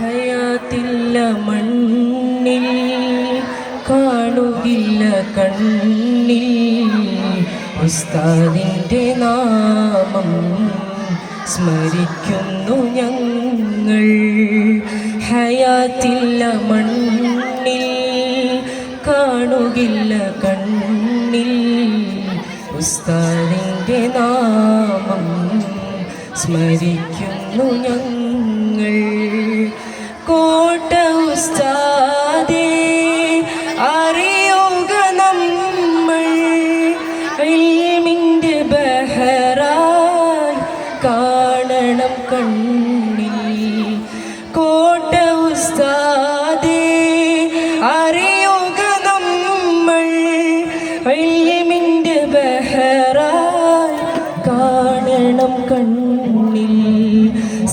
ഹയാത്തില്ല മണ്ണിൽ കാണുകില്ല കണ്ണിൽ ഉസ്താദിൻ്റെ നാമം സ്മരിക്കുന്നു ഞങ്ങൾ. ഹയാത്തില്ല മണ്ണിൽ കാണുകില്ല കണ്ണിൽ ഉസ്താദിൻ്റെ നാമം സ്മരിക്കുന്നു ഞങ്ങൾ. കോട്ട ഉസ്താദേ അറിയുക നമ്മൾ ഇൽമിൻ്റെ ബഹറായി കാണണം കണ്ണിൽ. കോട്ട ഉസ്താദേ അറിയുക നമ്മൾ ഇൽമിൻ്റെ ബഹറായി കാണണം കണ്ണിൽ.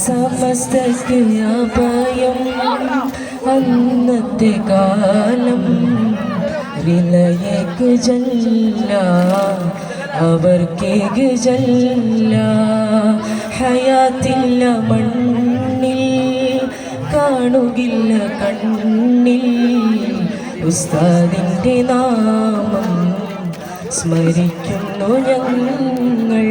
സമസ്തക്ക് അഭയം അന്നത്തെ കാലം വിലയേക്ക് ജല്ല അവർക്കേക്ക് ജല്ല. ഹയാത്തില്ല മണ്ണിൽ കാണുകില്ല കണ്ണിൽ ഉസ്താദിൻ്റെ നാമം സ്മരിക്കുന്നു ഞങ്ങൾ.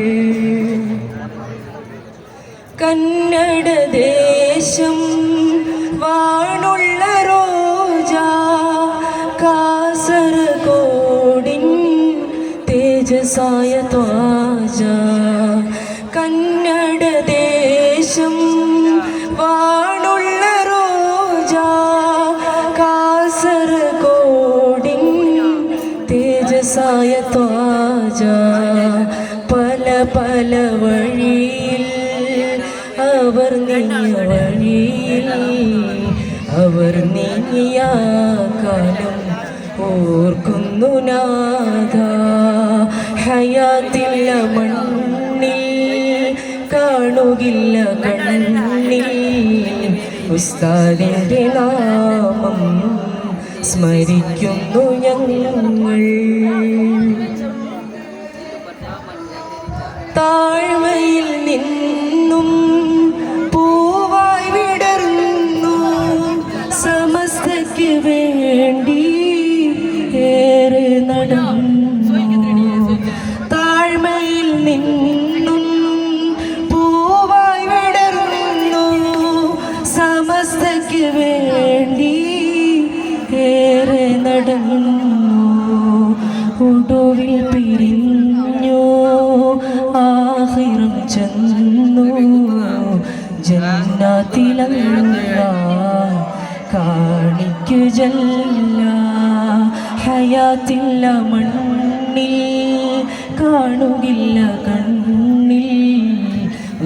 കന്നഡ ദേശം വാണുള്ള റോജ കാസർഗോഡിൻ തേജസായ ത്വാജ. കന്നഡ ദേശം വാണുള്ള റോജ കാസർഗോഡിൻ തേജസായ ത്വാജ. പല പല വഴിയിൽ അവർ നീങ്ങിയ വഴിയിൽ അവർ നീങ്ങിയ കാലം ഓർക്കുന്നു നാഥ. ഹയാത്തില്ല മണ്ണിൽ കാണുകില്ല കണ്ണിൽ ഉസ്താദിൻ്റെ നാമം സ്മരിക്കുന്നു ഞങ്ങൾ. താഴ്മയിൽ നിന്നും പൂവായി വിടർന്നു സമസ്തയ്ക്ക് വേണ്ടി ഏറെ നടന്നു. താഴ്മയിൽ നിന്നും പൂവായി വിടർന്നു സമസ്തയ്ക്ക് വേണ്ടി ഏറെ നടന്നു. ഒടുവിൽ പിരിഞ്ഞു ആഖിറം ചെന്നു ജന്നത്തിലല്ലാഹ് കാണിക്കു ജല്ല. ഹയാത്തില്ല മണ്ണിൽ കാണുകില്ല കണ്ണിൽ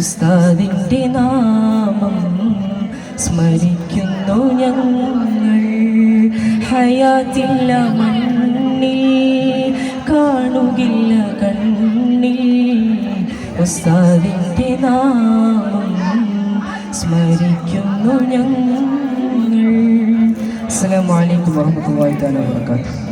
ഉസ്താദിൻ്റെ നാമം സ്മരിക്കുന്നു ഞങ്ങൾ. ഹയാത്തില്ല മണ്ണിൽ കാണുകില്ല കണ്ണിൽ ഉസ്താദിൻ്റെ നാമം സ്മരിക്കുന്നു ഞങ്ങൾ. അസ്സലാമു അലൈക്കും വറഹ്മത്തുള്ളാഹി തആല വബറകാതുഹു.